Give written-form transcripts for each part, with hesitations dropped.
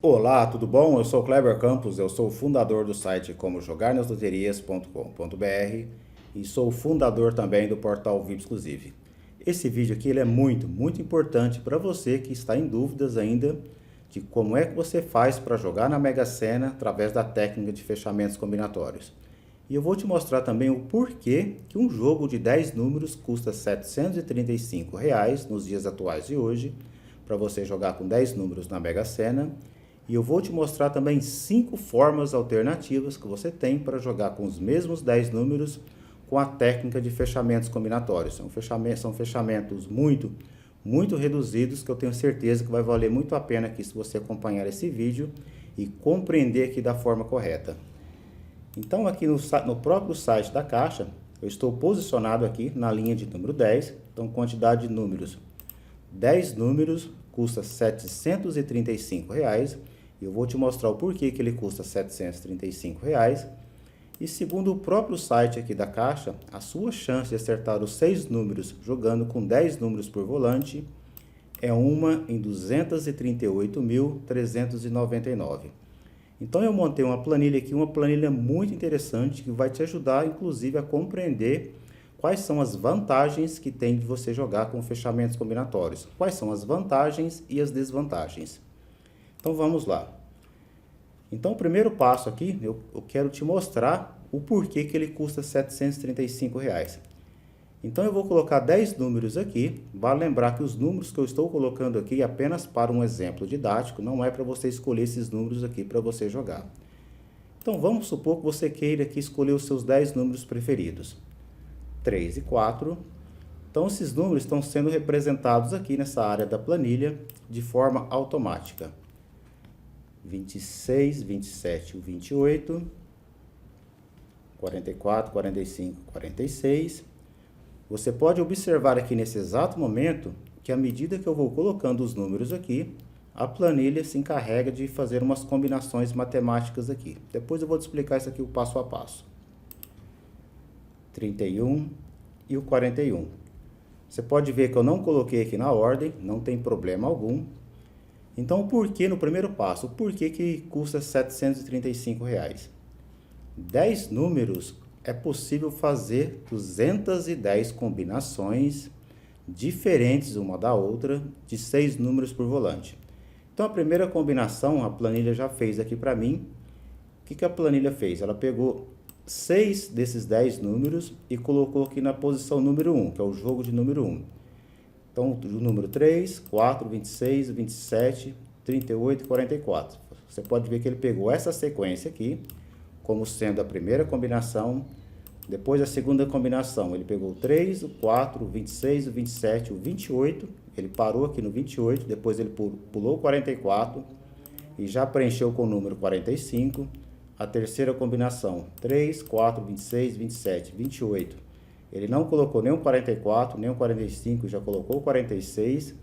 Olá, tudo bom? Eu sou Kleber Campos, eu sou o fundador do site comojogarnasloterias.com.br e sou o fundador também do portal VIP Exclusive. Esse vídeo aqui ele é muito importante para você que está em dúvidas ainda de como é que você faz para jogar na Mega Sena através da técnica de fechamentos combinatórios. E eu vou te mostrar também o porquê que um jogo de 10 números custa R$ 735 nos dias atuais de hoje, para você jogar com 10 números na Mega Sena. E eu vou te mostrar também 5 formas alternativas que você tem para jogar com os mesmos 10 números com a técnica de fechamentos combinatórios. São fechamentos muito reduzidos que eu tenho certeza que vai valer muito a pena aqui se você acompanhar esse vídeo e compreender aqui da forma correta. Então aqui no próprio site da Caixa, eu estou posicionado aqui na linha de número 10, então quantidade de números. 10 números custa R$ 735. Eu vou te mostrar o porquê que ele custa R$ 735. E segundo o próprio site aqui da Caixa, a sua chance de acertar os 6 números jogando com 10 números por volante é uma em 238.399. Então eu montei uma planilha aqui, uma planilha muito interessante que vai te ajudar inclusive a compreender quais são as vantagens que tem de você jogar com fechamentos combinatórios. Quais são as vantagens e as desvantagens. Então vamos lá. Então o primeiro passo aqui, eu quero te mostrar o porquê que ele custa R$ 735. Então eu vou colocar 10 números aqui. Vale lembrar que os números que eu estou colocando aqui é apenas para um exemplo didático, não é para você escolher esses números aqui para você jogar. Então vamos supor que você queira aqui escolher os seus 10 números preferidos. 3 e 4. Então esses números estão sendo representados aqui nessa área da planilha de forma automática. 26, 27 e 28, 44, 45, 46. Você pode observar aqui nesse exato momento que à medida que eu vou colocando os números aqui, a planilha se encarrega de fazer umas combinações matemáticas aqui. Depois eu vou te explicar isso aqui o passo a passo. 31 e o 41. Você pode ver que eu não coloquei aqui na ordem, não tem problema algum. Então, o porquê no primeiro passo? O porquê que custa R$ 735? 10 números é possível fazer 210 combinações diferentes uma da outra de 6 números por volante. Então, a primeira combinação a planilha já fez aqui para mim. O que a planilha fez? Ela pegou 6 desses 10 números e colocou aqui na posição número 1, que é o jogo de número 1. Então, o número 3, 4, 26, 27, 38 e 44. Você pode ver que ele pegou essa sequência aqui, como sendo a primeira combinação. Depois, a segunda combinação, ele pegou o 3, o 4, o 26, o 27, o 28. Ele parou aqui no 28, depois ele pulou o 44 e já preencheu com o número 45. A terceira combinação, 3, 4, 26, 27, 28. Ele não colocou nem o 44, nem o 45, já colocou o 46.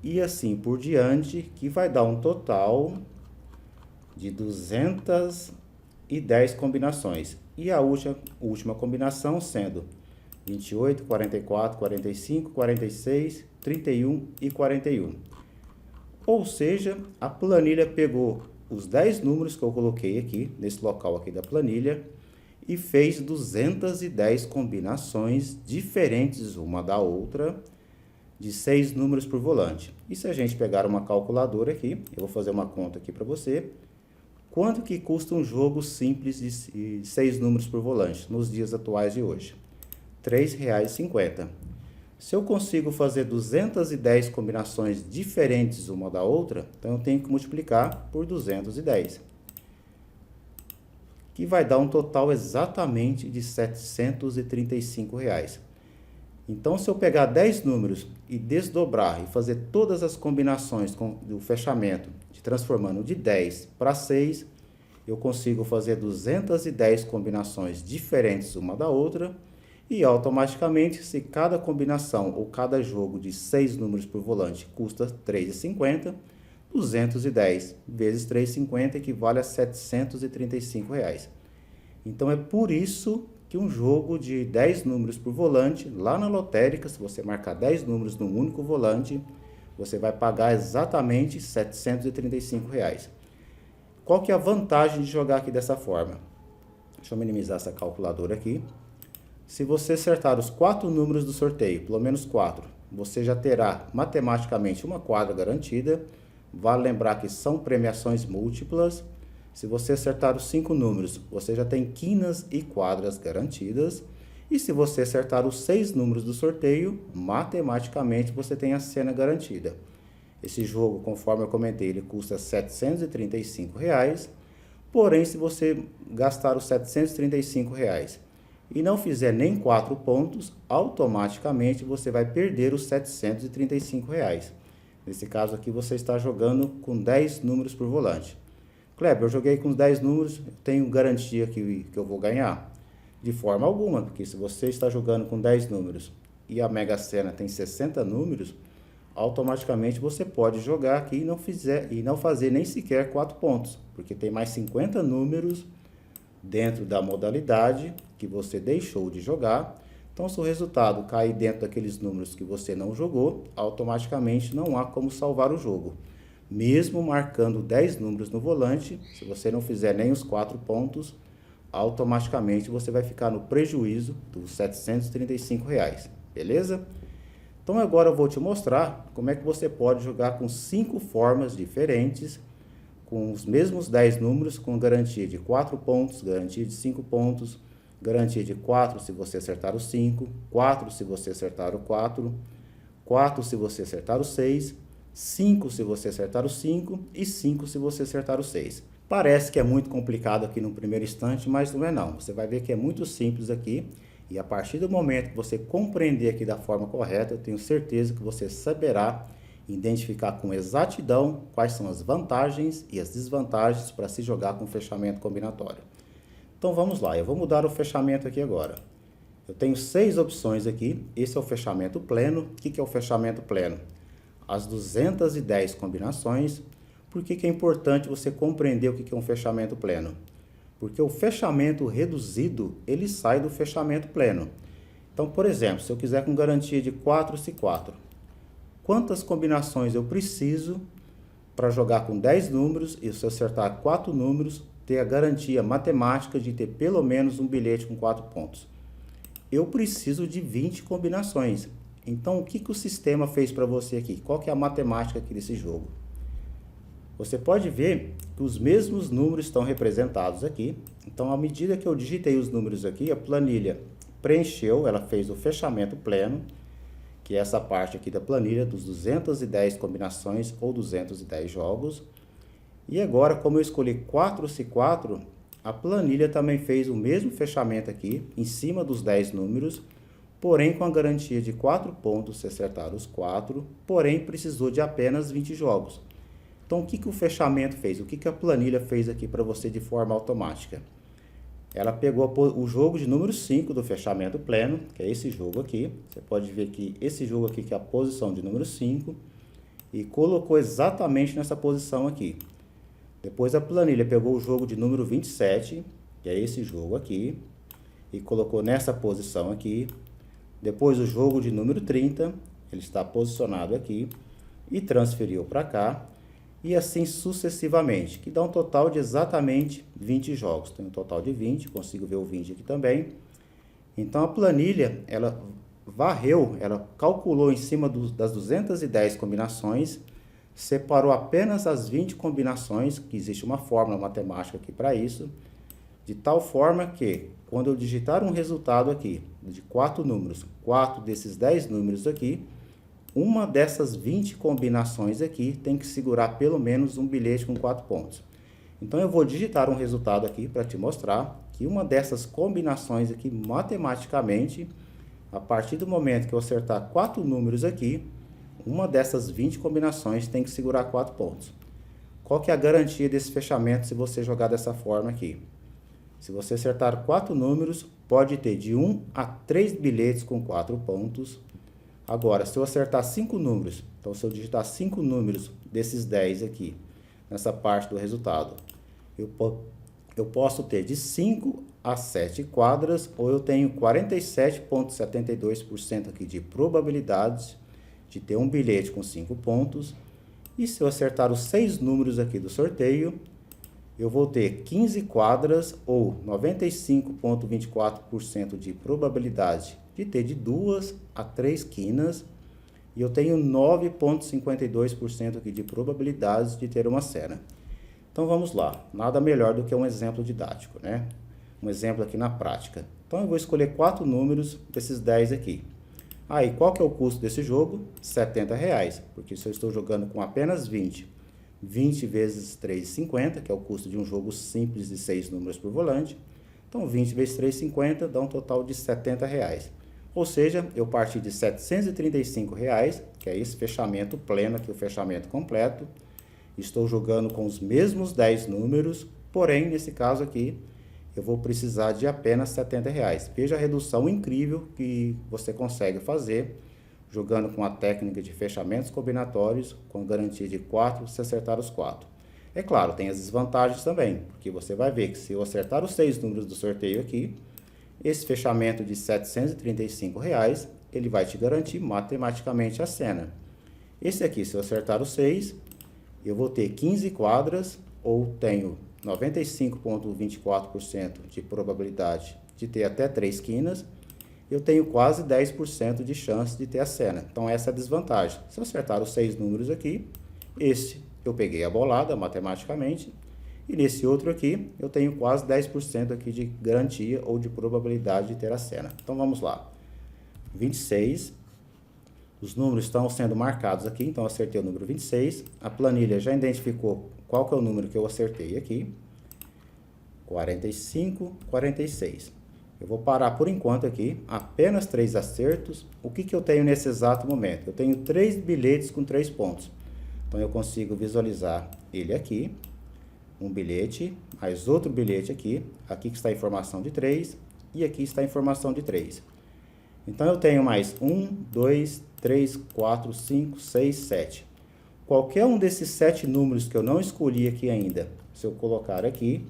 E assim por diante, que vai dar um total de 210 combinações. E a última combinação sendo 28, 44, 45, 46, 31 e 41. Ou seja, a planilha pegou os 10 números que eu coloquei aqui, nesse local aqui da planilha, e fez 210 combinações diferentes uma da outra, de 6 números por volante. E se a gente pegar uma calculadora aqui, eu vou fazer uma conta aqui para você, quanto que custa um jogo simples de 6 números por volante nos dias atuais de hoje? R$ 3,50. Se eu consigo fazer 210 combinações diferentes uma da outra, então eu tenho que multiplicar por 210. Que vai dar um total exatamente de R$ 735. Então, se eu pegar 10 números e desdobrar e fazer todas as combinações do fechamento, transformando de 10 para 6, eu consigo fazer 210 combinações diferentes uma da outra e automaticamente, se cada combinação ou cada jogo de 6 números por volante custa R$ 3,50, 210 vezes 3,50 equivale a R$ 735. Então é por isso que um jogo de 10 números por volante, lá na lotérica, se você marcar 10 números num único volante, você vai pagar exatamente R$ 735. Qual que é a vantagem de jogar aqui dessa forma? Deixa eu minimizar essa calculadora aqui. Se você acertar os 4 números do sorteio, pelo menos 4, você já terá matematicamente uma quadra garantida. Vale lembrar que são premiações múltiplas. Se você acertar os 5 números, você já tem quinas e quadras garantidas. E se você acertar os 6 números do sorteio, matematicamente você tem a cena garantida. Esse jogo, conforme eu comentei, ele custa R$ 735. Porém, se você gastar os R$ 735 e não fizer nem 4 pontos, automaticamente você vai perder os R$ 735. Nesse caso aqui, você está jogando com 10 números por volante. Kleber, eu joguei com os 10 números, tenho garantia que eu vou ganhar? De forma alguma, porque se você está jogando com 10 números e a Mega Sena tem 60 números, automaticamente você pode jogar aqui e não fazer nem sequer 4 pontos, porque tem mais 50 números dentro da modalidade que você deixou de jogar. Então, se o resultado cair dentro daqueles números que você não jogou, automaticamente não há como salvar o jogo. Mesmo marcando 10 números no volante, se você não fizer nem os 4 pontos, automaticamente você vai ficar no prejuízo dos R$ 735, beleza? Então agora eu vou te mostrar como é que você pode jogar com 5 formas diferentes, com os mesmos 10 números, com garantia de 4 pontos, garantia de 5 pontos, garantia de 4 se você acertar o 5, 4 se você acertar o 4, 4 se você acertar o 6, 5 se você acertar o 5 e 5 se você acertar o 6. Parece que é muito complicado aqui no primeiro instante, mas não é não. Você vai ver que é muito simples aqui. E a partir do momento que você compreender aqui da forma correta, eu tenho certeza que você saberá identificar com exatidão quais são as vantagens e as desvantagens para se jogar com fechamento combinatório. Então vamos lá, eu vou mudar o fechamento aqui agora. Eu tenho 6 opções aqui, esse é o fechamento pleno. O que é o fechamento pleno? As 210 combinações. Por que é importante você compreender o que é um fechamento pleno? Porque o fechamento reduzido, ele sai do fechamento pleno. Então, por exemplo, se eu quiser com garantia de 4x4, quantas combinações eu preciso para jogar com 10 números e se eu acertar 4 números, ter a garantia matemática de ter pelo menos um bilhete com 4 pontos? Eu preciso de 20 combinações. Então, o que o sistema fez para você aqui? Qual que é a matemática aqui desse jogo? Você pode ver que os mesmos números estão representados aqui. Então, à medida que eu digitei os números aqui, a planilha preencheu, ela fez o fechamento pleno, que é essa parte aqui da planilha dos 210 combinações ou 210 jogos. E agora, como eu escolhi 4x4, a planilha também fez o mesmo fechamento aqui, em cima dos 10 números, porém com a garantia de 4 pontos se acertar os 4, porém precisou de apenas 20 jogos. Então, o que o fechamento fez? O que a planilha fez aqui para você de forma automática? Ela pegou o jogo de número 5 do fechamento pleno, que é esse jogo aqui. Você pode ver que esse jogo aqui, que é a posição de número 5, e colocou exatamente nessa posição aqui. Depois a planilha pegou o jogo de número 27, que é esse jogo aqui, e colocou nessa posição aqui. Depois o jogo de número 30, ele está posicionado aqui, e transferiu para cá. E assim sucessivamente, que dá um total de exatamente 20 jogos. Tem um total de 20, consigo ver o 20 aqui também. Então a planilha, ela varreu, ela calculou em cima das 210 combinações, separou apenas as 20 combinações, que existe uma fórmula matemática aqui para isso, de tal forma que, quando eu digitar um resultado aqui, de 4 números, 4 desses 10 números aqui, uma dessas 20 combinações aqui tem que segurar pelo menos um bilhete com 4 pontos. Então eu vou digitar um resultado aqui para te mostrar que uma dessas combinações aqui, matematicamente, a partir do momento que eu acertar 4 números aqui, uma dessas 20 combinações tem que segurar 4 pontos. Qual que é a garantia desse fechamento se você jogar dessa forma aqui? Se você acertar 4 números, pode ter de 1 a 3 bilhetes com 4 pontos. Agora, se eu acertar 5 números, então se eu digitar 5 números desses 10 aqui, nessa parte do resultado, eu posso ter de 5 a 7 quadras, ou eu tenho 47,72% aqui de probabilidades de ter um bilhete com 5 pontos. E se eu acertar os 6 números aqui do sorteio, eu vou ter 15 quadras ou 95,24% de probabilidade de ter de 2 a 3 quinas. E eu tenho 9,52% aqui de probabilidade de ter uma cena. Então vamos lá, nada melhor do que um exemplo didático, né? Um exemplo aqui na prática. Então eu vou escolher 4 números desses 10 aqui. Aí, qual que é o custo desse jogo? R$70, porque se eu estou jogando com apenas 20 vezes 3,50, que é o custo de um jogo simples de 6 números por volante. Então 20 vezes 3,50 dá um total de R$70. Ou seja, eu parti de R$735, que é esse fechamento pleno aqui, o fechamento completo. Estou jogando com os mesmos 10 números, porém, nesse caso aqui, eu vou precisar de apenas R$70. Veja a redução incrível que você consegue fazer jogando com a técnica de fechamentos combinatórios com garantia de 4 se acertar os 4. É claro, tem as desvantagens também, porque você vai ver que se eu acertar os 6 números do sorteio aqui, esse fechamento de R$735, ele vai te garantir matematicamente a cena. Esse aqui, se eu acertar os 6, eu vou ter 15 quadras, ou tenho 95,24% de probabilidade de ter até 3 quinas, eu tenho quase 10% de chance de ter a cena. Então essa é a desvantagem. Se eu acertar os 6 números aqui, esse eu peguei a bolada matematicamente, e nesse outro aqui eu tenho quase 10% aqui de garantia ou de probabilidade de ter a cena. Então vamos lá. 26, os números estão sendo marcados aqui, então eu acertei o número 26. A planilha já identificou qual que é o número que eu acertei aqui. 45, 46. Eu vou parar por enquanto aqui, apenas 3 acertos. O que eu tenho nesse exato momento? Eu tenho 3 bilhetes com 3 pontos. Então eu consigo visualizar ele aqui, um bilhete, mais outro bilhete aqui que está a informação de 3, e aqui está a informação de 3. Então eu tenho mais 1, 2, 3, 4, 5, 6, 7. Qualquer um desses 7 números que eu não escolhi aqui ainda, se eu colocar aqui,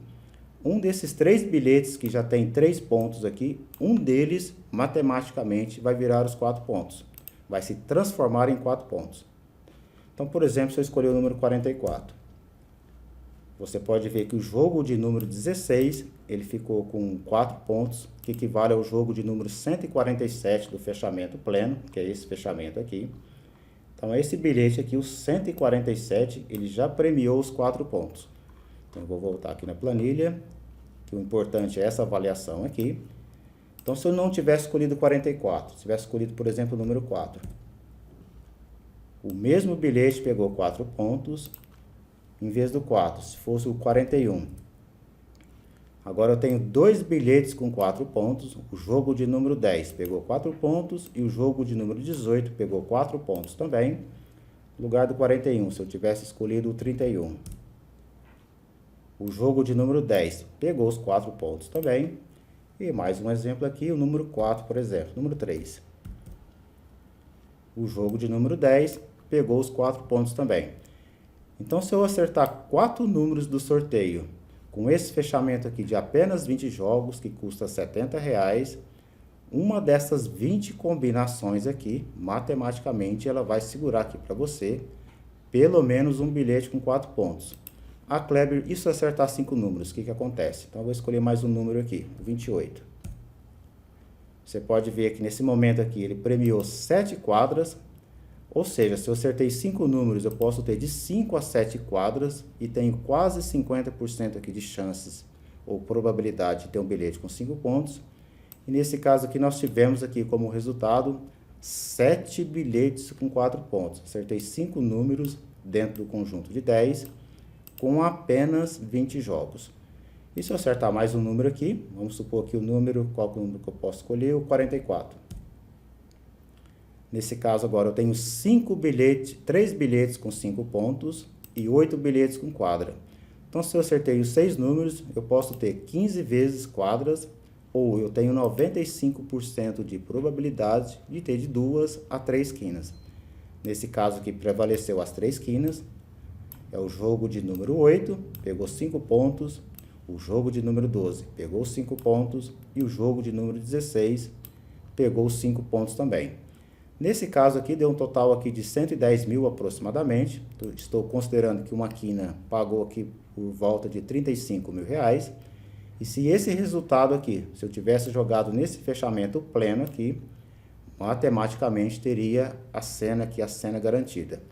um desses 3 bilhetes que já tem 3 pontos aqui, um deles matematicamente vai virar os 4 pontos. Vai se transformar em 4 pontos. Então, por exemplo, se eu escolher o número 44, você pode ver que o jogo de número 16, ele ficou com 4 pontos, que equivale ao jogo de número 147 do fechamento pleno, que é esse fechamento aqui. Então, esse bilhete aqui, o 147, ele já premiou os 4 pontos. Então, eu vou voltar aqui na planilha, que o importante é essa avaliação aqui. Então, se eu não tivesse escolhido 44, tivesse escolhido, por exemplo, o número 4, o mesmo bilhete pegou 4 pontos, em vez do 4, se fosse o 41. Agora eu tenho 2 bilhetes com 4 pontos, o jogo de número 10 pegou 4 pontos e o jogo de número 18 pegou 4 pontos também, no lugar do 41, se eu tivesse escolhido o 31. O jogo de número 10 pegou os 4 pontos também, e mais um exemplo aqui, o número 4, por exemplo, número 3. O jogo de número 10 pegou os 4 pontos também. Então, se eu acertar 4 números do sorteio, com esse fechamento aqui de apenas 20 jogos, que custa R$70, uma dessas 20 combinações aqui, matematicamente, ela vai segurar aqui para você pelo menos um bilhete com 4 pontos. Ah, Kleber, e se eu acertar 5 números, o que acontece? Então, eu vou escolher mais um número aqui, o 28. Você pode ver que nesse momento aqui, ele premiou 7 quadras. Ou seja, se eu acertei 5 números, eu posso ter de 5 a 7 quadras e tenho quase 50% aqui de chances ou probabilidade de ter um bilhete com 5 pontos. E nesse caso aqui, nós tivemos aqui como resultado 7 bilhetes com 4 pontos. Acertei 5 números dentro do conjunto de 10 com apenas 20 jogos. E se eu acertar mais um número aqui, vamos supor que o número, qual é o número que eu posso escolher? O 44. Nesse caso agora eu tenho 3 bilhetes com 5 pontos e 8 bilhetes com quadra. Então se eu acertei os 6 números, eu posso ter 15 vezes quadras, ou eu tenho 95% de probabilidade de ter de 2 a 3 quinas. Nesse caso aqui prevaleceu as 3 quinas, é o jogo de número 8, pegou 5 pontos, o jogo de número 12 pegou 5 pontos e o jogo de número 16 pegou 5 pontos também. Nesse caso aqui, deu um total aqui de 110 mil aproximadamente. Estou considerando que uma quina pagou aqui por volta de 35 mil reais. E se esse resultado aqui, se eu tivesse jogado nesse fechamento pleno aqui, matematicamente teria a cena aqui, a cena garantida.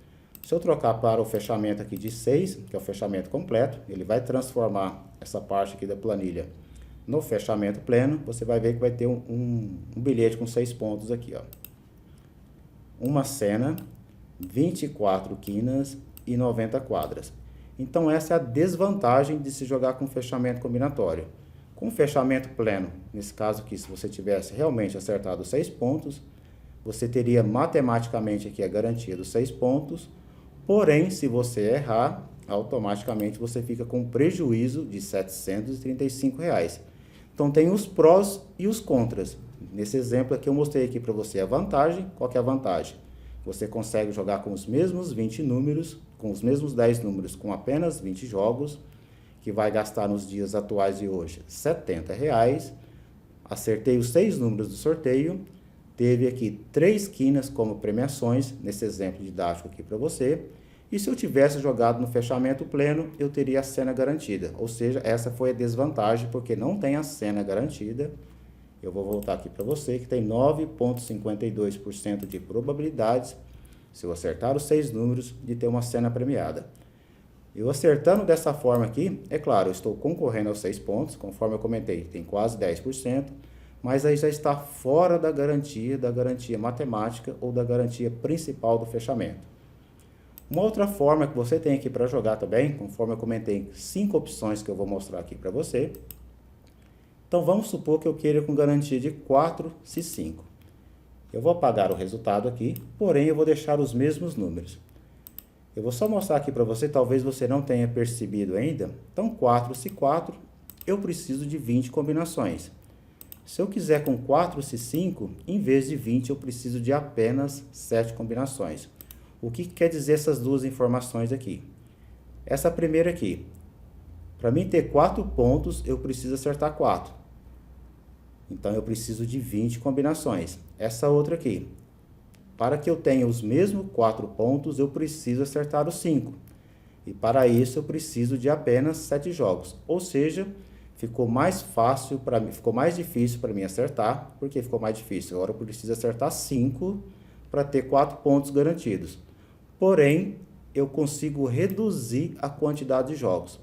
Se eu trocar para o fechamento aqui de 6, que é o fechamento completo, ele vai transformar essa parte aqui da planilha no fechamento pleno. Você vai ver que vai ter um bilhete com 6 pontos aqui, ó. Uma cena, 24 quinas e 90 quadras. Então essa é a desvantagem de se jogar com fechamento combinatório. Com fechamento pleno, nesse caso aqui, se você tivesse realmente acertado 6 pontos, você teria matematicamente aqui a garantia dos 6 pontos, porém, se você errar, automaticamente você fica com prejuízo de R$ 735 reais. Então tem os prós e os contras. Nesse exemplo aqui eu mostrei aqui para você a vantagem. Qual que é a vantagem? Você consegue jogar com os mesmos 20 números, com os mesmos 10 números, com apenas 20 jogos, que vai gastar nos dias atuais de hoje R$ 70 reais. Acertei os 6 números do sorteio. Teve aqui 3 quinas como premiações, nesse exemplo didático aqui para você. E se eu tivesse jogado no fechamento pleno, eu teria a cena garantida. Ou seja, essa foi a desvantagem, porque não tem a cena garantida. Eu vou voltar aqui para você, que tem 9,52% de probabilidades, se eu acertar os 6 números, de ter uma cena premiada. Eu acertando dessa forma aqui, é claro, eu estou concorrendo aos 6 pontos, conforme eu comentei, tem quase 10%, mas aí já está fora da garantia matemática ou da garantia principal do fechamento. Uma outra forma que você tem aqui para jogar também, conforme eu comentei, 5 opções que eu vou mostrar aqui para você. Então vamos supor que eu queira com garantia de 4 se 5. Eu vou apagar o resultado aqui, porém eu vou deixar os mesmos números. Eu vou só mostrar aqui para você, talvez você não tenha percebido ainda. Então 4 se 4, eu preciso de 20 combinações. Se eu quiser com 4 se 5, em vez de 20 eu preciso de apenas 7 combinações. O que quer dizer essas duas informações aqui? Essa primeira aqui, para mim ter 4 pontos, eu preciso acertar 4. Então, eu preciso de 20 combinações. Essa outra aqui, para que eu tenha os mesmos 4 pontos, eu preciso acertar os 5. E para isso, eu preciso de apenas 7 jogos. Ou seja, ficou mais fácil para mim, ficou mais difícil para mim acertar. Por que ficou mais difícil? Agora eu preciso acertar 5 para ter 4 pontos garantidos. Porém, eu consigo reduzir a quantidade de jogos.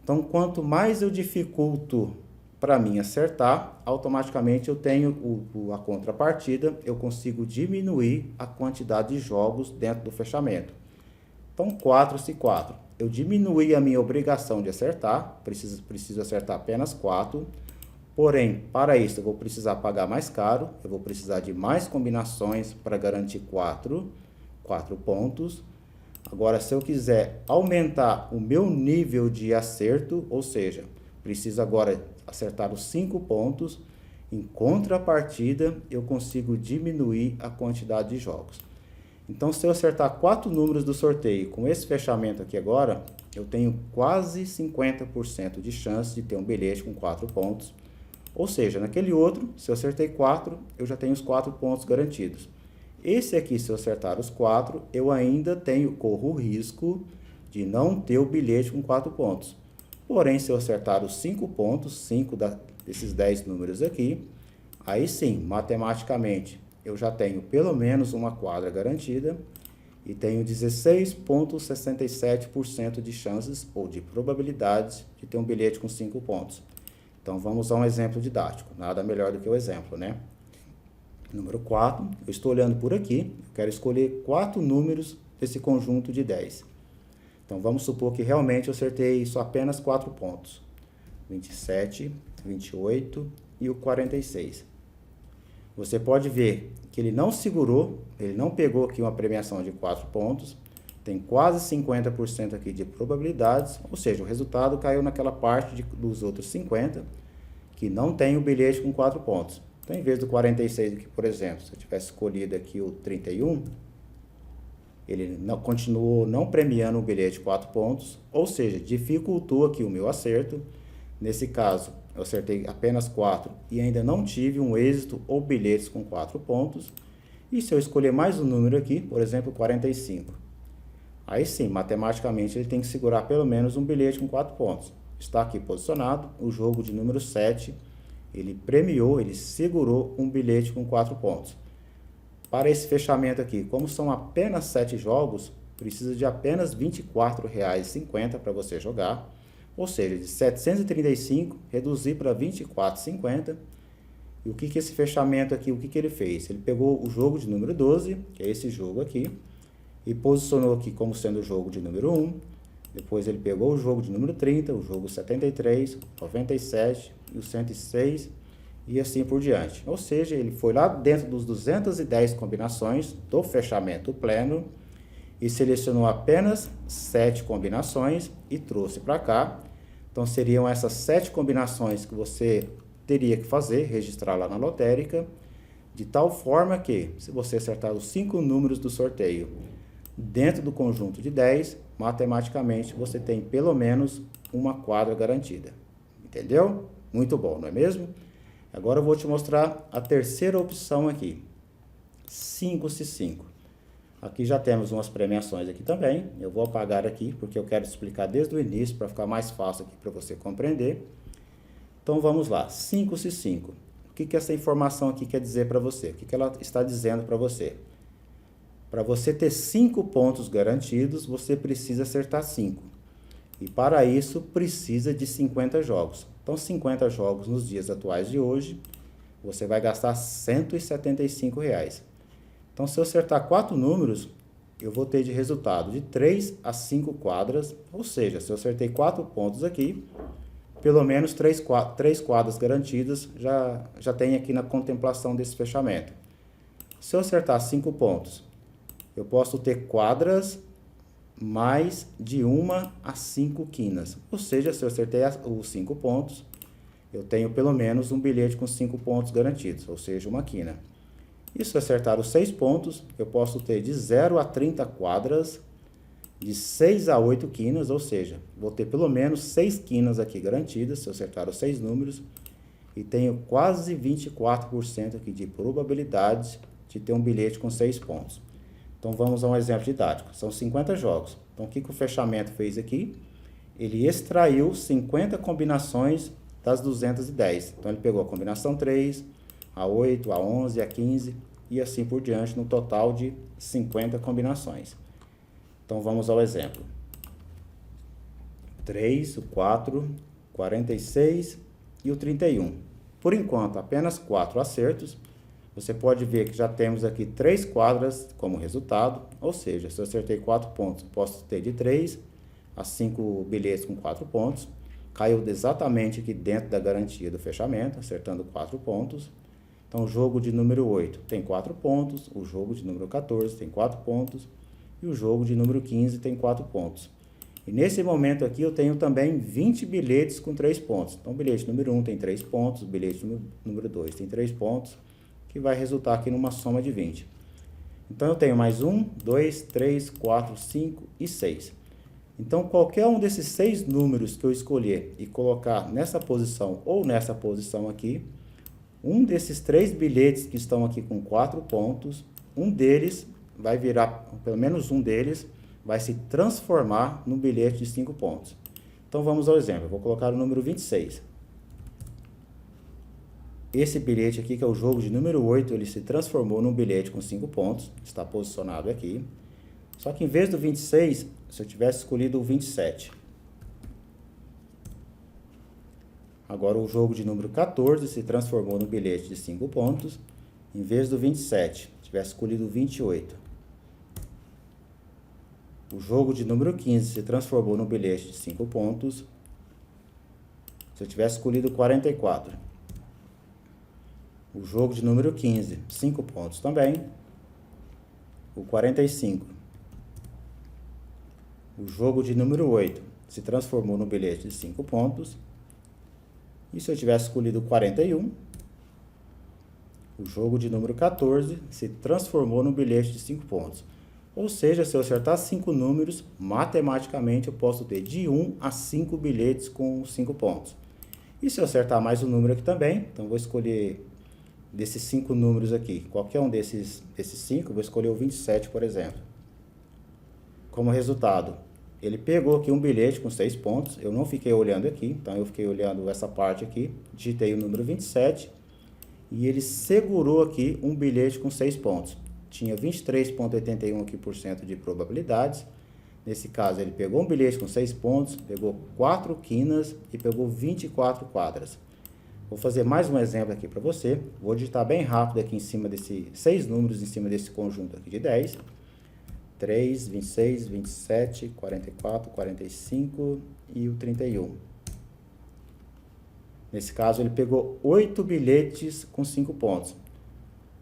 Então, quanto mais eu dificulto para mim acertar, automaticamente eu tenho a contrapartida, eu consigo diminuir a quantidade de jogos dentro do fechamento. Então, 4 se 4. Eu diminuí a minha obrigação de acertar, preciso acertar apenas 4. Porém, para isso eu vou precisar pagar mais caro, eu vou precisar de mais combinações para garantir 4 pontos. Agora, se eu quiser aumentar o meu nível de acerto, ou seja, preciso agora acertar os 5 pontos, em contrapartida, eu consigo diminuir a quantidade de jogos. Então, se eu acertar 4 números do sorteio com esse fechamento aqui agora, eu tenho quase 50% de chance de ter um bilhete com 4 pontos. Ou seja, naquele outro, se eu acertei 4, eu já tenho os 4 pontos garantidos. Esse aqui, se eu acertar os 4, eu ainda corro o risco de não ter o bilhete com 4 pontos. Porém, se eu acertar os 5 pontos, 5 desses 10 números aqui, aí sim, matematicamente, eu já tenho pelo menos uma quadra garantida e tenho 16,67% de chances ou de probabilidades de ter um bilhete com 5 pontos. Então, vamos a um exemplo didático. Nada melhor do que o exemplo, né? Número 4, eu estou olhando por aqui, eu quero escolher 4 números desse conjunto de 10. Então, vamos supor que realmente eu acertei só apenas 4 pontos. 27, 28 e o 46. Você pode ver que ele não segurou, ele não pegou aqui uma premiação de 4 pontos, tem quase 50% aqui de probabilidades, ou seja, o resultado caiu naquela parte dos outros 50, que não tem o bilhete com 4 pontos. Então, em vez do 46 aqui, por exemplo, se eu tivesse escolhido aqui o 31, ele continuou não premiando o bilhete de 4 pontos, ou seja, dificultou aqui o meu acerto. Nesse caso, eu acertei apenas 4 e ainda não tive um êxito ou bilhetes com 4 pontos. E se eu escolher mais um número aqui, por exemplo, 45, aí sim, matematicamente ele tem que segurar pelo menos um bilhete com 4 pontos. Está aqui posicionado, o jogo de número 7, ele premiou, ele segurou um bilhete com 4 pontos. Para esse fechamento aqui, como são apenas 7 jogos, precisa de apenas R$ 24,50 para você jogar. Ou seja, de 735 reduzir para R$ 24,50. E o que esse fechamento aqui, o que ele fez? Ele pegou o jogo de número 12, que é esse jogo aqui, e posicionou aqui como sendo o jogo de número 1. Depois ele pegou o jogo de número 30, o jogo 73, 97 e o 106 e assim por diante. Ou seja, ele foi lá dentro dos 210 combinações do fechamento pleno e selecionou apenas 7 combinações e trouxe para cá. Então seriam essas 7 combinações que você teria que fazer, registrar lá na lotérica, de tal forma que, se você acertar os 5 números do sorteio dentro do conjunto de 10, matematicamente você tem pelo menos uma quadra garantida. Entendeu? Muito bom, não é mesmo? Agora eu vou te mostrar a terceira opção aqui, 5x5. Aqui já temos umas premiações aqui também, eu vou apagar aqui porque eu quero explicar desde o início para ficar mais fácil aqui para você compreender. Então vamos lá, 5x5. O que essa informação aqui quer dizer para você? O que ela está dizendo para você? Para você ter 5 pontos garantidos, você precisa acertar 5. E para isso precisa de 50 jogos. Então 50 jogos nos dias atuais de hoje, você vai gastar R$ 175. Então se eu acertar 4 números, eu vou ter de resultado de 3 a 5 quadras, ou seja, se eu acertei 4 pontos aqui, pelo menos 3 quadras garantidas já tem aqui na contemplação desse fechamento. Se eu acertar 5 pontos, eu posso ter quadras mais de 1 a 5 quinas. Ou seja, se eu acertei os 5 pontos, eu tenho pelo menos um bilhete com 5 pontos garantidos, ou seja, uma quina. E se eu acertar os 6 pontos, eu posso ter de 0 a 30 quadras, de 6 a 8 quinas, ou seja, vou ter pelo menos 6 quinas aqui garantidas, se eu acertar os 6 números, e tenho quase 24% aqui de probabilidade de ter um bilhete com 6 pontos. Então vamos a um exemplo didático, são 50 jogos. Então o que o fechamento fez aqui? Ele extraiu 50 combinações das 210. Então ele pegou a combinação 3, a 8, a 11, a 15 e assim por diante, no total de 50 combinações. Então vamos ao exemplo. 3, o 4, 46 e o 31. Por enquanto, apenas 4 acertos. Você pode ver que já temos aqui 3 quadras como resultado, ou seja, se eu acertei 4 pontos, posso ter de 3 a 5 bilhetes com 4 pontos. Caiu exatamente aqui dentro da garantia do fechamento, acertando 4 pontos. Então, o jogo de número 8 tem 4 pontos, o jogo de número 14 tem 4 pontos e o jogo de número 15 tem 4 pontos. E nesse momento aqui eu tenho também 20 bilhetes com 3 pontos. Então, o bilhete número 1 tem 3 pontos, o bilhete número 2 tem 3 pontos, que vai resultar aqui numa soma de 20. Então, eu tenho mais 1, 2, 3, 4, 5 e 6. Então, qualquer um desses 6 números que eu escolher e colocar nessa posição ou nessa posição aqui, um desses 3 bilhetes que estão aqui com 4 pontos, um deles vai virar, pelo menos um deles, vai se transformar num bilhete de 5 pontos. Então, vamos ao exemplo. Eu vou colocar o número 26. Esse bilhete aqui, que é o jogo de número 8, ele se transformou num bilhete com 5 pontos, está posicionado aqui. Só que em vez do 26, se eu tivesse escolhido o 27. Agora o jogo de número 14 se transformou num bilhete de 5 pontos. Em vez do 27, tivesse escolhido o 28. O jogo de número 15 se transformou num bilhete de 5 pontos. Se eu tivesse escolhido o 44. O jogo de número 15, 5 pontos também. O 45. O jogo de número 8 se transformou no bilhete de 5 pontos. E se eu tivesse escolhido o 41, o jogo de número 14 se transformou no bilhete de 5 pontos. Ou seja, se eu acertar 5 números, matematicamente eu posso ter de 1 a 5 bilhetes com 5 pontos. E se eu acertar mais um número aqui também, então vou escolher desses 5 números aqui. Qualquer um desses 5, vou escolher o 27, por exemplo. Como resultado, ele pegou aqui um bilhete com 6 pontos. Eu não fiquei olhando aqui, então eu fiquei olhando essa parte aqui. Digitei o número 27 e ele segurou aqui um bilhete com 6 pontos. Tinha 23,81% aqui por cento de probabilidades. Nesse caso, ele pegou um bilhete com 6 pontos, pegou 4 quinas e pegou 24 quadras. Vou fazer mais um exemplo aqui para você. Vou digitar bem rápido aqui em cima desses 6 números, em cima desse conjunto aqui de 10. 3, 26, 27, 44, 45 e o 31. Nesse caso, ele pegou 8 bilhetes com 5 pontos.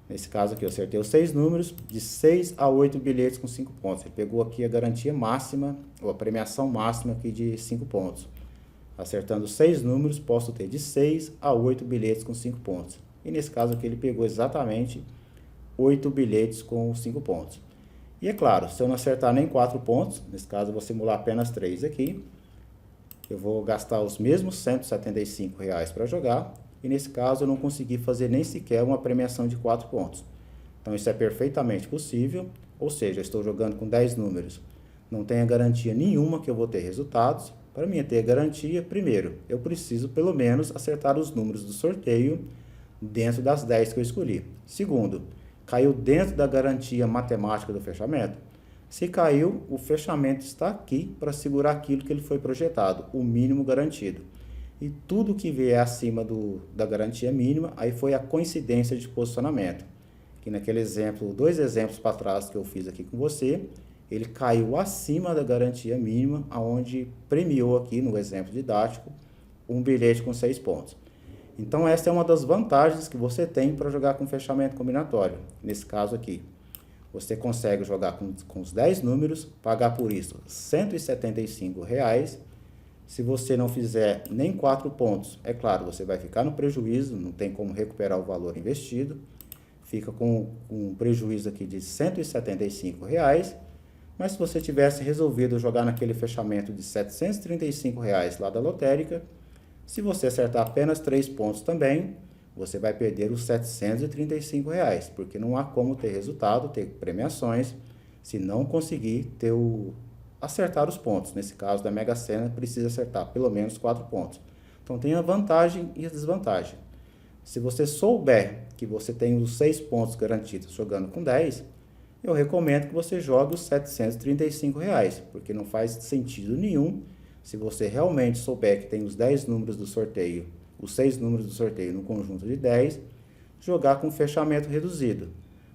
Nesse caso aqui, eu acertei os 6 números, de 6 a 8 bilhetes com 5 pontos. Ele pegou aqui a garantia máxima, ou a premiação máxima aqui de 5 pontos. Acertando 6 números, posso ter de 6 a 8 bilhetes com 5 pontos. E nesse caso aqui, ele pegou exatamente 8 bilhetes com 5 pontos. E é claro, se eu não acertar nem 4 pontos, nesse caso eu vou simular apenas 3 aqui, eu vou gastar os mesmos R$ 175 para jogar, e nesse caso eu não consegui fazer nem sequer uma premiação de 4 pontos. Então isso é perfeitamente possível, ou seja, eu estou jogando com 10 números. Não tenho garantia nenhuma que eu vou ter resultados. Para mim ter garantia, primeiro, eu preciso pelo menos acertar os números do sorteio dentro das 10 que eu escolhi. Segundo, caiu dentro da garantia matemática do fechamento? Se caiu, o fechamento está aqui para segurar aquilo que ele foi projetado, o mínimo garantido. E tudo que vier acima da garantia mínima, aí foi a coincidência de posicionamento. Que naquele exemplo, 2 exemplos para trás que eu fiz aqui com você, ele caiu acima da garantia mínima, aonde premiou aqui no exemplo didático um bilhete com 6 pontos. Então essa é uma das vantagens que você tem para jogar com fechamento combinatório. Nesse caso aqui, você consegue jogar com os 10 números, pagar por isso R$ 175. Se você não fizer nem 4 pontos, é claro, você vai ficar no prejuízo, não tem como recuperar o valor investido. Fica com um prejuízo aqui de R$ 175. Mas se você tivesse resolvido jogar naquele fechamento de R$ 735 lá da lotérica, se você acertar apenas 3 pontos também, você vai perder os R$ 735, porque não há como ter resultado, ter premiações, se não conseguir acertar os pontos. Nesse caso da Mega Sena, precisa acertar pelo menos 4 pontos. Então tem a vantagem e a desvantagem. Se você souber que você tem os 6 pontos garantidos jogando com 10, eu recomendo que você jogue os R$ 735, porque não faz sentido nenhum, se você realmente souber que tem os 10 números do sorteio, os 6 números do sorteio no conjunto de 10, jogar com fechamento reduzido.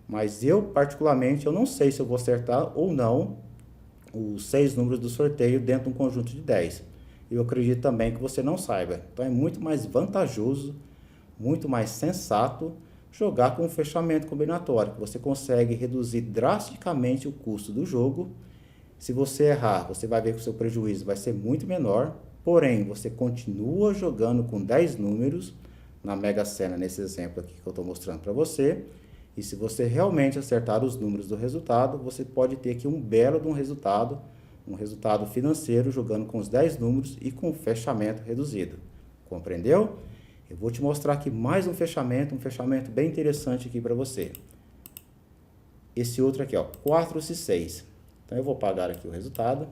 Mas eu, particularmente, eu não sei se eu vou acertar ou não os 6 números do sorteio dentro de um conjunto de 10. Eu acredito também que você não saiba. Então é muito mais vantajoso, muito mais sensato jogar com fechamento combinatório, que você consegue reduzir drasticamente o custo do jogo. Se você errar, você vai ver que o seu prejuízo vai ser muito menor, porém, você continua jogando com 10 números na Mega Sena, nesse exemplo aqui que eu estou mostrando para você, e se você realmente acertar os números do resultado, você pode ter aqui um belo de um resultado financeiro jogando com os 10 números e com fechamento reduzido. Compreendeu? Eu vou te mostrar aqui mais um fechamento bem interessante aqui para você. Esse outro aqui, ó, 4 e 6. Então, eu vou pagar aqui o resultado.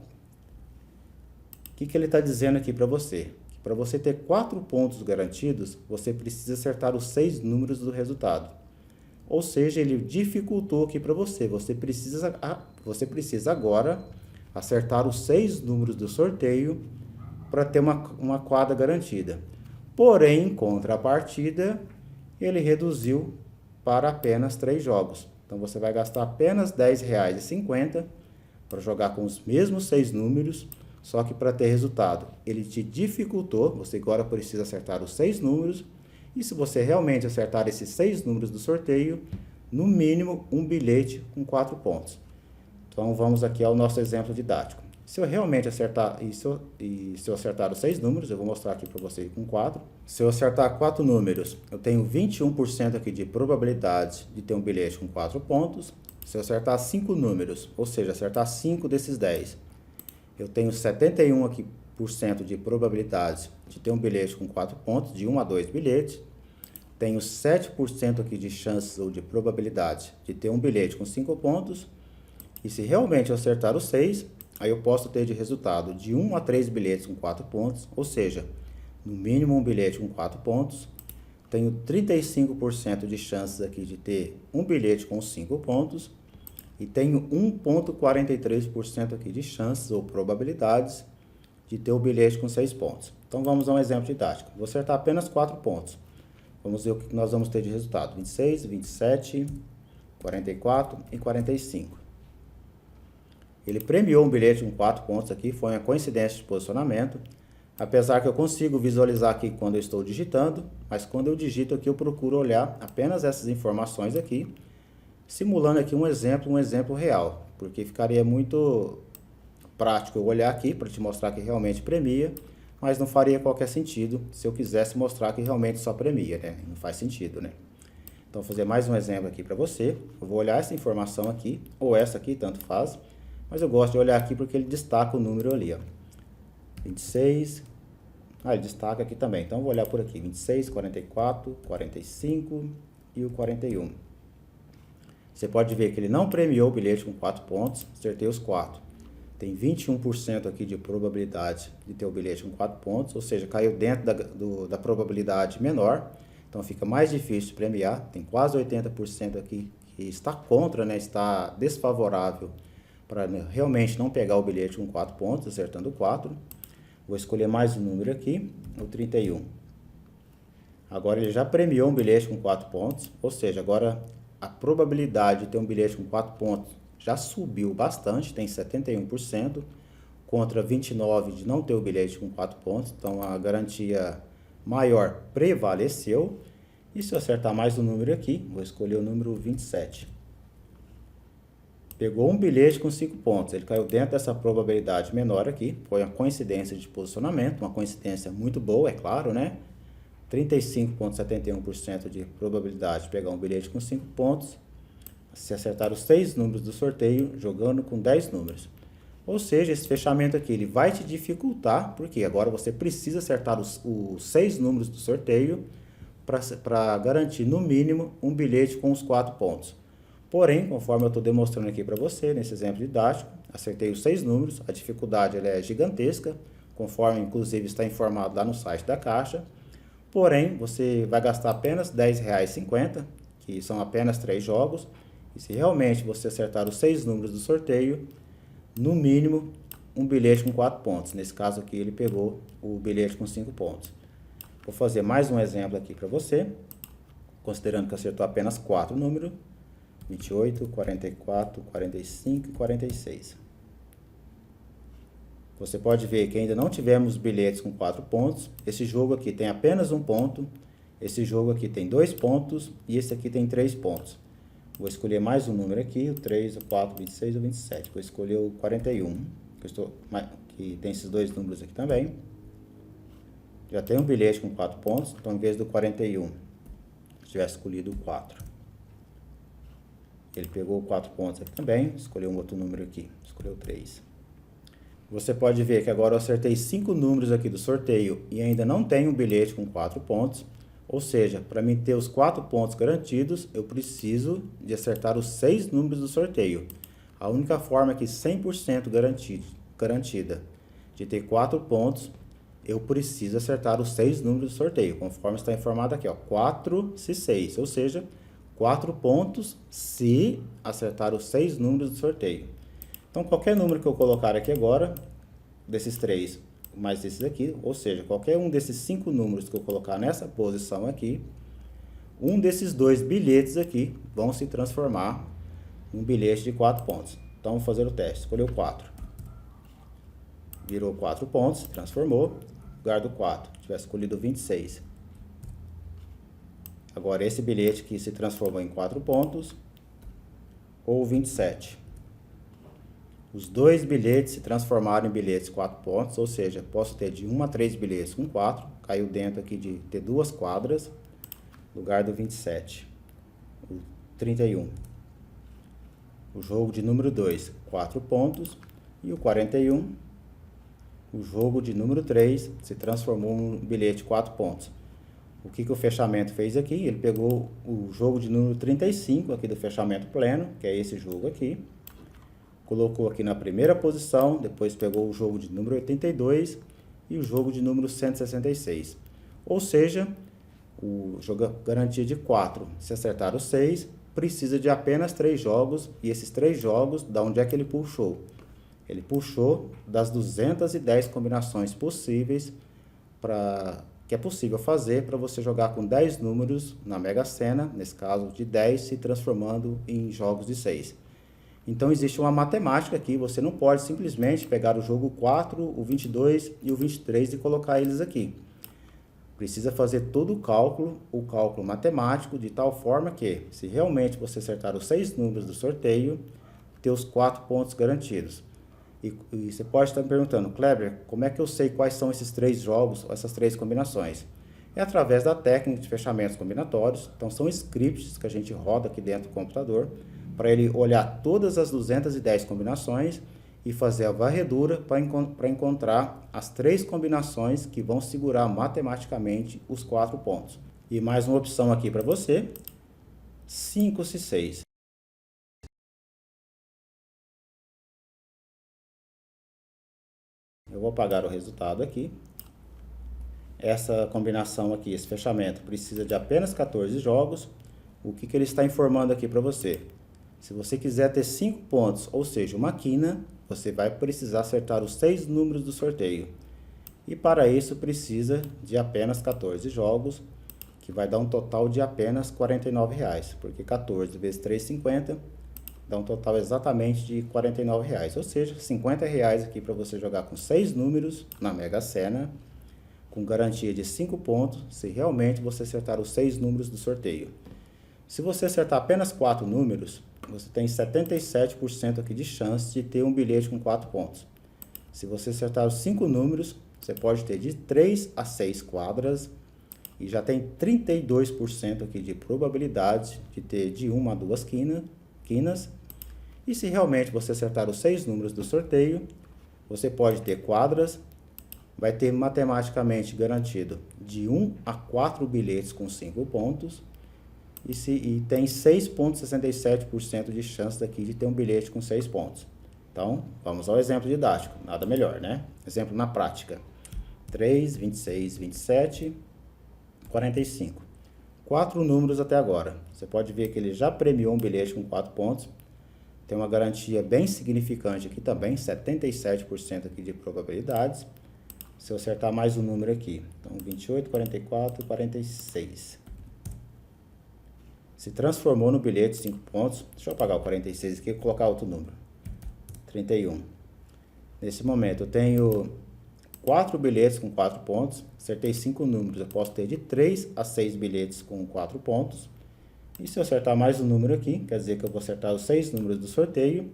O que ele está dizendo aqui para você? Para você ter 4 pontos garantidos, você precisa acertar os 6 números do resultado. Ou seja, ele dificultou aqui para você. Você precisa agora acertar os 6 números do sorteio para ter uma quadra garantida. Porém, em contrapartida, ele reduziu para apenas 3 jogos. Então, você vai gastar apenas R$ 10,50 para jogar com os mesmos 6 números, só que para ter resultado, ele te dificultou, você agora precisa acertar os 6 números, e se você realmente acertar esses 6 números do sorteio, no mínimo um bilhete com 4 pontos. Então vamos aqui ao nosso exemplo didático. Se eu realmente acertar, se eu acertar os 6 números, eu vou mostrar aqui para você com 4. Se eu acertar 4 números, eu tenho 21% aqui de probabilidade de ter um bilhete com 4 pontos. Se eu acertar 5 números, ou seja, acertar 5 desses 10, eu tenho 71% aqui de probabilidade de ter um bilhete com 4 pontos, de 1 a 2 bilhetes. tenho 7% aqui de chances ou de probabilidade de ter um bilhete com 5 pontos. E se realmente eu acertar os 6, aí eu posso ter de resultado de 1 a 3 bilhetes com 4 pontos, ou seja, no mínimo um bilhete com 4 pontos. Tenho 35% de chances aqui de ter um bilhete com 5 pontos. E tenho 1,43% aqui de chances ou probabilidades de ter o bilhete com 6 pontos. Então vamos a um exemplo didático. Vou acertar apenas 4 pontos. Vamos ver o que nós vamos ter de resultado. 26, 27, 44 e 45. Ele premiou um bilhete com 4 pontos aqui, foi uma coincidência de posicionamento. Apesar que eu consigo visualizar aqui quando eu estou digitando, mas quando eu digito aqui eu procuro olhar apenas essas informações aqui, simulando aqui um exemplo real, porque ficaria muito prático eu olhar aqui para te mostrar que realmente premia, mas não faria qualquer sentido se eu quisesse mostrar que realmente só premia, né? Não faz sentido, né? Então, vou fazer mais um exemplo aqui para você. Eu vou olhar essa informação aqui, ou essa aqui, tanto faz, mas eu gosto de olhar aqui porque ele destaca o número ali, ó. 26, ele destaca aqui também, então eu vou olhar por aqui, 26, 44, 45 e o 41. Você pode ver que ele não premiou o bilhete com 4 pontos, acertei os 4. Tem 21% aqui de probabilidade de ter o bilhete com 4 pontos, ou seja, caiu dentro da probabilidade menor, então fica mais difícil de premiar. Tem quase 80% aqui que está contra, né, está desfavorável para realmente não pegar o bilhete com 4 pontos, acertando 4. Vou escolher mais um número aqui, o 31. Agora ele já premiou um bilhete com 4 pontos, ou seja, agora a probabilidade de ter um bilhete com 4 pontos já subiu bastante, tem 71%, contra 29% de não ter o bilhete com 4 pontos, então a garantia maior prevaleceu. E se eu acertar mais um número aqui, vou escolher o número 27. Pegou um bilhete com 5 pontos, ele caiu dentro dessa probabilidade menor aqui, foi uma coincidência de posicionamento, uma coincidência muito boa, é claro, né? 35,71% de probabilidade de pegar um bilhete com 5 pontos, se acertar os 6 números do sorteio, jogando com 10 números. Ou seja, esse fechamento aqui ele vai te dificultar, porque agora você precisa acertar os 6 números do sorteio para garantir no mínimo um bilhete com os 4 pontos. Porém, conforme eu estou demonstrando aqui para você, nesse exemplo didático, acertei os 6 números, a dificuldade ela é gigantesca, conforme inclusive está informado lá no site da Caixa. Porém, você vai gastar apenas R$ 10,50, que são apenas 3 jogos. E se realmente você acertar os 6 números do sorteio, no mínimo um bilhete com 4 pontos. Nesse caso aqui ele pegou o bilhete com 5 pontos. Vou fazer mais um exemplo aqui para você, considerando que acertou apenas 4 números. 28, 44, 45 e 46. Você pode ver que ainda não tivemos bilhetes com 4 pontos. Esse jogo aqui tem apenas 1 ponto. Esse jogo aqui tem 2 pontos. E esse aqui tem 3 pontos. Vou escolher mais um número aqui, o 3, o 4, o 26 ou o 27. Vou escolher o 41, que tem esses 2 números aqui também. Já tem um bilhete com 4 pontos, então em vez do 41, se tivesse escolhido o 4. Ele pegou 4 pontos aqui também, escolheu um outro número aqui, escolheu o 3. Você pode ver que agora eu acertei 5 números aqui do sorteio e ainda não tenho um bilhete com 4 pontos. Ou seja, para mim ter os 4 pontos garantidos, eu preciso de acertar os 6 números do sorteio. A única forma que 100% garantida de ter 4 pontos, eu preciso acertar os 6 números do sorteio, conforme está informado aqui, ó, 4 se 6, ou seja, 4 pontos se acertar os 6 números do sorteio. Então, qualquer número que eu colocar aqui agora, desses 3, mais esses aqui, ou seja, qualquer um desses 5 números que eu colocar nessa posição aqui, um desses 2 bilhetes aqui vão se transformar em um bilhete de 4 pontos. Então, vamos fazer o teste. Escolheu 4. Virou 4 pontos, se transformou. Lugar do 4, tivesse escolhido 26. Agora, esse bilhete que se transformou em 4 pontos, ou 27. Os 2 bilhetes se transformaram em bilhetes 4 pontos, ou seja, posso ter de 1 a 3 bilhetes com 4, caiu dentro aqui de ter 2 quadras, lugar do 27, o 31. O jogo de número 2, 4 pontos, e o 41, o jogo de número 3, se transformou em um bilhete 4 pontos. O que o fechamento fez aqui? Ele pegou o jogo de número 35 aqui do fechamento pleno, que é esse jogo aqui. Colocou aqui na primeira posição, depois pegou o jogo de número 82 e o jogo de número 166. Ou seja, o jogo garantia de 4. Se acertar os 6, precisa de apenas 3 jogos. E esses 3 jogos, da onde é que ele puxou? Ele puxou das 210 combinações possíveis que é possível fazer para você jogar com 10 números na Mega Sena, nesse caso de 10 se transformando em jogos de 6. Então existe uma matemática aqui, você não pode simplesmente pegar o jogo 4, o 22 e o 23 e colocar eles aqui. Precisa fazer todo o cálculo matemático, de tal forma que, se realmente você acertar os 6 números do sorteio, ter os 4 pontos garantidos. E você pode estar me perguntando, Kleber, como é que eu sei quais são esses 3 jogos, essas 3 combinações? É através da técnica de fechamentos combinatórios. Então são scripts que a gente roda aqui dentro do computador, para ele olhar todas as 210 combinações e fazer a varredura para encontrar as 3 combinações que vão segurar matematicamente os 4 pontos. E mais uma opção aqui para você, 5 se 6. Eu vou apagar o resultado aqui. Essa combinação aqui, esse fechamento, precisa de apenas 14 jogos. O que ele está informando aqui para você? Se você quiser ter 5 pontos, ou seja, uma quina, você vai precisar acertar os 6 números do sorteio. E para isso precisa de apenas 14 jogos, que vai dar um total de apenas R$ 49,00, porque 14 vezes 3,50 dá um total exatamente de R$ 49,00, ou seja, R$ 50,00 aqui para você jogar com 6 números na Mega Sena, com garantia de 5 pontos, se realmente você acertar os 6 números do sorteio. Se você acertar apenas 4 números, você tem 77% aqui de chance de ter um bilhete com 4 pontos. Se você acertar os 5 números, você pode ter de 3 a 6 quadras e já tem 32% aqui de probabilidade de ter de 1 a 2 quinas. E se realmente você acertar os 6 números do sorteio, você pode ter quadras, vai ter matematicamente garantido de 1 a 4 bilhetes com 5 pontos. E tem 6,67% de chance daqui de ter um bilhete com 6 pontos. Então, vamos ao exemplo didático. Nada melhor, né? Exemplo na prática. 3, 26, 27, 45. 4 números até agora. Você pode ver que ele já premiou um bilhete com 4 pontos. Tem uma garantia bem significante aqui também, 77% aqui de probabilidades. Se eu acertar mais um número aqui. Então, 28, 44, 46. Se transformou no bilhete 5 pontos. Deixa eu apagar o 46 aqui e colocar outro número. 31. Nesse momento eu tenho 4 bilhetes com 4 pontos. Acertei 5 números. Eu posso ter de 3 a 6 bilhetes com 4 pontos. E se eu acertar mais um número aqui, quer dizer que eu vou acertar os 6 números do sorteio.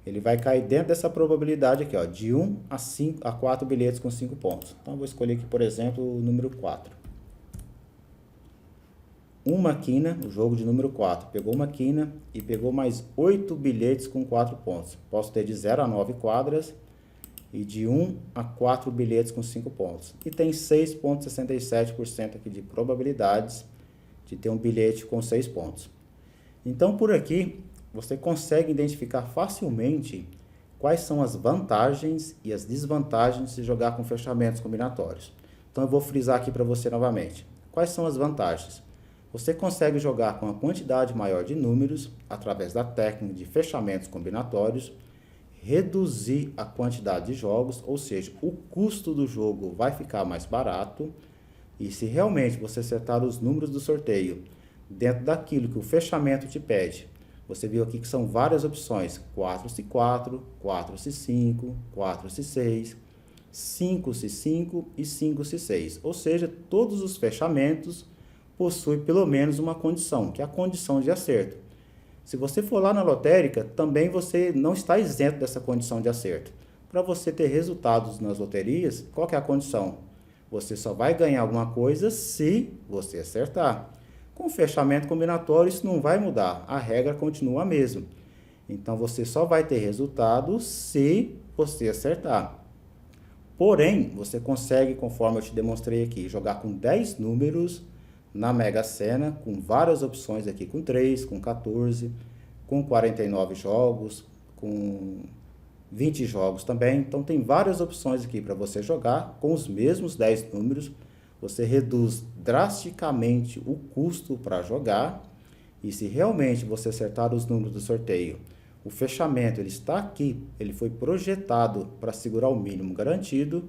Ele vai cair dentro dessa probabilidade aqui, ó, de 1 a 4 bilhetes com 5 pontos. Então eu vou escolher aqui, por exemplo, o número 4. Uma quina, o jogo de número 4, pegou uma quina e pegou mais 8 bilhetes com 4 pontos. Posso ter de 0 a 9 quadras e de 1 a 4 bilhetes com 5 pontos. E tem 6,67% aqui de probabilidades de ter um bilhete com 6 pontos. Então, por aqui, você consegue identificar facilmente quais são as vantagens e as desvantagens de jogar com fechamentos combinatórios. Então, eu vou frisar aqui para você novamente. Quais são as vantagens? Você consegue jogar com uma quantidade maior de números através da técnica de fechamentos combinatórios, reduzir a quantidade de jogos, ou seja, o custo do jogo vai ficar mais barato. E se realmente você acertar os números do sorteio dentro daquilo que o fechamento te pede, você viu aqui que são várias opções: 4x4, 4x5, 4x6, 5x5 e 5x6. Ou seja, todos os fechamentos possui pelo menos uma condição, que é a condição de acerto. Se você for lá na lotérica, também você não está isento dessa condição de acerto. Para você ter resultados nas loterias, qual que é a condição? Você só vai ganhar alguma coisa se você acertar. Com fechamento combinatório, isso não vai mudar, a regra continua a mesma. Então, você só vai ter resultado se você acertar. Porém, você consegue, conforme eu te demonstrei aqui, jogar com 10 números na Mega Sena, com várias opções aqui, com 3, com 14, com 49 jogos, com 20 jogos também. Então tem várias opções aqui para você jogar com os mesmos 10 números. Você reduz drasticamente o custo para jogar. E se realmente você acertar os números do sorteio, o fechamento ele está aqui, ele foi projetado para segurar o mínimo garantido.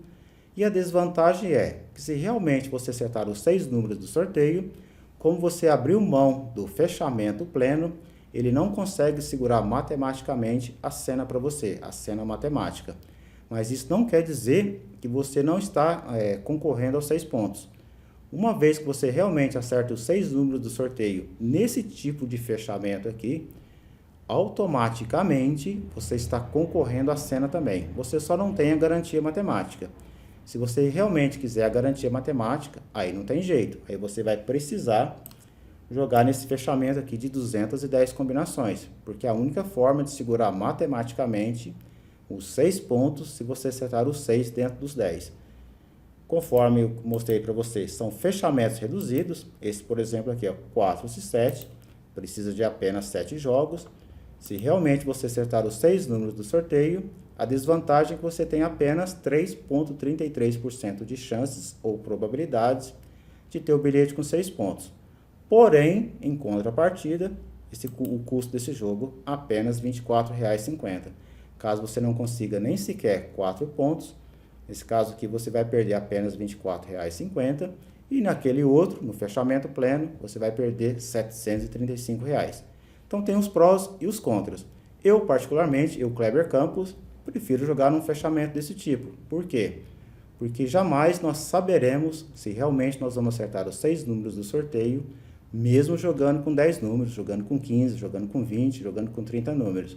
E a desvantagem é que se realmente você acertar os 6 números do sorteio, como você abriu mão do fechamento pleno, ele não consegue segurar matematicamente a cena para você, a cena matemática. Mas isso não quer dizer que você não está concorrendo aos 6 pontos. Uma vez que você realmente acerta os 6 números do sorteio nesse tipo de fechamento aqui, automaticamente você está concorrendo à cena também. Você só não tem a garantia matemática. Se você realmente quiser a garantia matemática, aí não tem jeito. Aí você vai precisar jogar nesse fechamento aqui de 210 combinações, porque é a única forma de segurar matematicamente os 6 pontos se você acertar os 6 dentro dos 10. Conforme eu mostrei para vocês, são fechamentos reduzidos. Esse, por exemplo, aqui é 4 e 7, precisa de apenas 7 jogos. Se realmente você acertar os 6 números do sorteio, a desvantagem é que você tem apenas 3,33% de chances ou probabilidades de ter o bilhete com 6 pontos. Porém, em contrapartida, o custo desse jogo é apenas R$ 24,50. Caso você não consiga nem sequer 4 pontos, nesse caso aqui você vai perder apenas R$ 24,50 e naquele outro, no fechamento pleno, você vai perder R$ 735. Então tem os prós e os contras. Eu particularmente, Kleber Campos, prefiro jogar num fechamento desse tipo. Por quê? Porque jamais nós saberemos se realmente nós vamos acertar os 6 números do sorteio, mesmo jogando com 10 números, jogando com 15, jogando com 20, jogando com 30 números.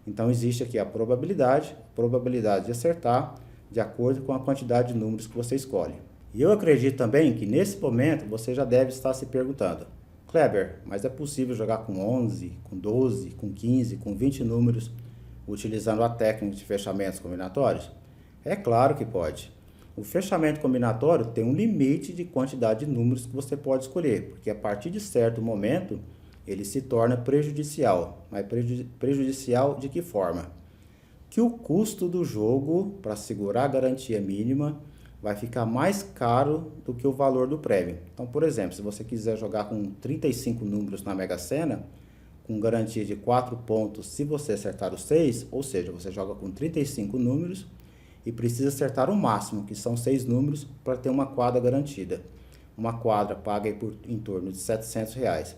Então existe aqui a probabilidade de acertar de acordo com a quantidade de números que você escolhe. E eu acredito também que nesse momento você já deve estar se perguntando: Kleber, mas é possível jogar com 11, com 12, com 15, com 20 números utilizando a técnica de fechamentos combinatórios? É claro que pode. O fechamento combinatório tem um limite de quantidade de números que você pode escolher, porque a partir de certo momento ele se torna prejudicial. Mas prejudicial de que forma? Que o custo do jogo, para segurar a garantia mínima, vai ficar mais caro do que o valor do prêmio. Então, por exemplo, se você quiser jogar com 35 números na Mega Sena, com garantia de 4 pontos se você acertar os 6, ou seja, você joga com 35 números e precisa acertar o máximo, que são 6 números, para ter uma quadra garantida. Uma quadra paga aí em torno de R$ 700.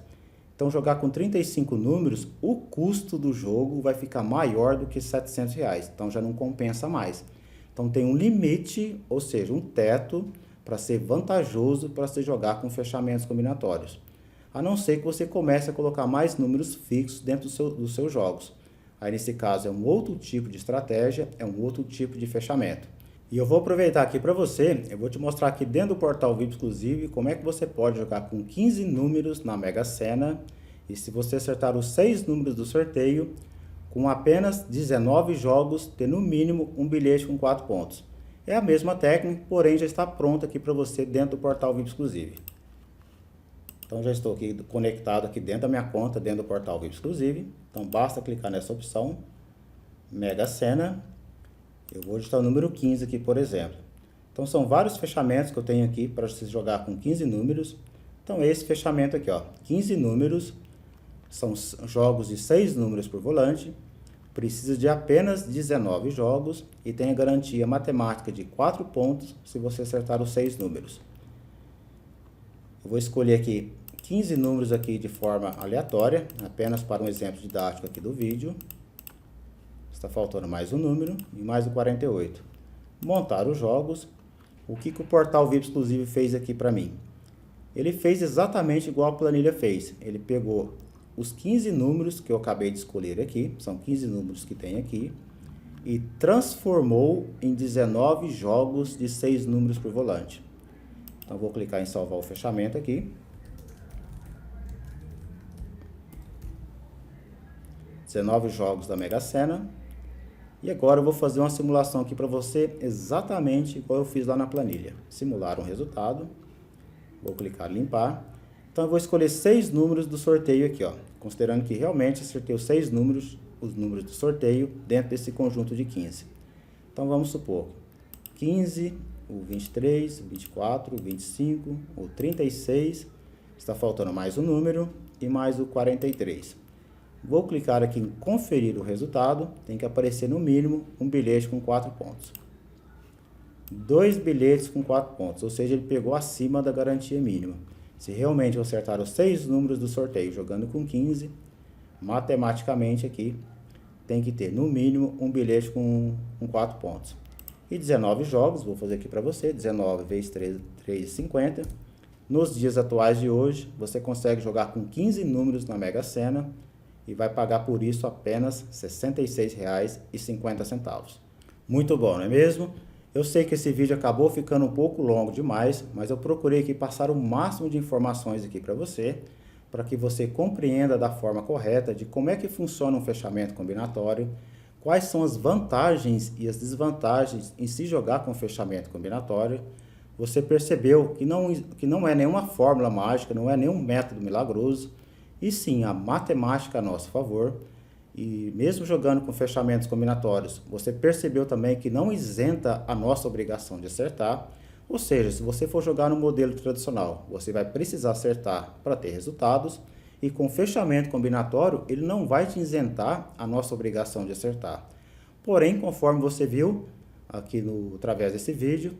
Então, jogar com 35 números, o custo do jogo vai ficar maior do que R$ 700. Então, já não compensa mais. Então, tem um limite, ou seja, um teto, para ser vantajoso para se jogar com fechamentos combinatórios. A não ser que você comece a colocar mais números fixos dentro dos seus jogos. Aí, nesse caso, é um outro tipo de estratégia, é um outro tipo de fechamento. E eu vou aproveitar aqui para você, eu vou te mostrar aqui dentro do portal VIP Exclusive como é que você pode jogar com 15 números na Mega Sena. E se você acertar os 6 números do sorteio, com apenas 19 jogos, ter no mínimo um bilhete com 4 pontos. É a mesma técnica, porém já está pronta aqui para você dentro do portal VIP Exclusive. Então já estou aqui conectado aqui dentro da minha conta, dentro do portal VIP Exclusive. Então basta clicar nessa opção, Mega Sena. Eu vou digitar o número 15 aqui, por exemplo. Então são vários fechamentos que eu tenho aqui para você jogar com 15 números. Então esse fechamento aqui, ó, 15 números, são jogos de 6 números por volante. Precisa de apenas 19 jogos e tem a garantia matemática de 4 pontos se você acertar os 6 números. Eu vou escolher aqui 15 números aqui de forma aleatória, apenas para um exemplo didático aqui do vídeo. Está faltando mais um número e mais o 48. Montar os jogos. O que o portal VIP Exclusive fez aqui para mim? Ele fez exatamente igual a planilha fez. Ele pegou os 15 números que eu acabei de escolher aqui, são 15 números que tem aqui, e transformou em 19 jogos de 6 números por volante. Então, vou clicar em salvar o fechamento aqui. 19 jogos da Mega Sena. E agora eu vou fazer uma simulação aqui para você, exatamente igual eu fiz lá na planilha. Simular um resultado. Vou clicar em limpar. Então eu vou escolher 6 números do sorteio aqui, ó. Considerando que realmente acertei os 6 números, os números do sorteio, dentro desse conjunto de 15. Então vamos supor 15, o 23, o 24, o 25, o 36, está faltando mais um número e mais o 43. Vou clicar aqui em conferir o resultado, tem que aparecer no mínimo um bilhete com 4 pontos. 2 bilhetes com 4 pontos, ou seja, ele pegou acima da garantia mínima. Se realmente eu acertar os 6 números do sorteio jogando com 15, matematicamente aqui tem que ter no mínimo um bilhete com 4 pontos. E 19 jogos, vou fazer aqui para você, 19 vezes 3,50. Nos dias atuais de hoje, você consegue jogar com 15 números na Mega Sena e vai pagar por isso apenas R$ 66,50. Muito bom, não é mesmo? Eu sei que esse vídeo acabou ficando um pouco longo demais, mas eu procurei aqui passar o máximo de informações aqui para você, para que você compreenda da forma correta de como é que funciona um fechamento combinatório, quais são as vantagens e as desvantagens em se jogar com fechamento combinatório. Você percebeu que não é nenhuma fórmula mágica, não é nenhum método milagroso, e sim a matemática a nosso favor. E mesmo jogando com fechamentos combinatórios, você percebeu também que não isenta a nossa obrigação de acertar. Ou seja, se você for jogar no modelo tradicional, você vai precisar acertar para ter resultados. E com fechamento combinatório, ele não vai te isentar a nossa obrigação de acertar. Porém, conforme você viu aqui através desse vídeo,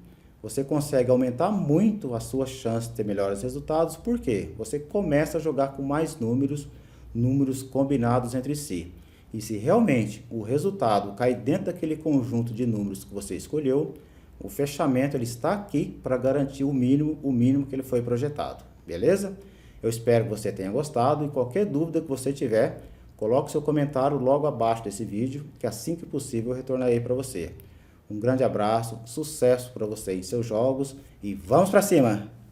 você consegue aumentar muito a sua chance de ter melhores resultados. Por quê? Você começa a jogar com mais números combinados entre si. E se realmente o resultado cai dentro daquele conjunto de números que você escolheu, o fechamento ele está aqui para garantir o mínimo que ele foi projetado. Beleza? Eu espero que você tenha gostado e qualquer dúvida que você tiver, coloque seu comentário logo abaixo desse vídeo, que assim que possível eu retornarei para você. Um grande abraço, sucesso para você em seus jogos e vamos para cima!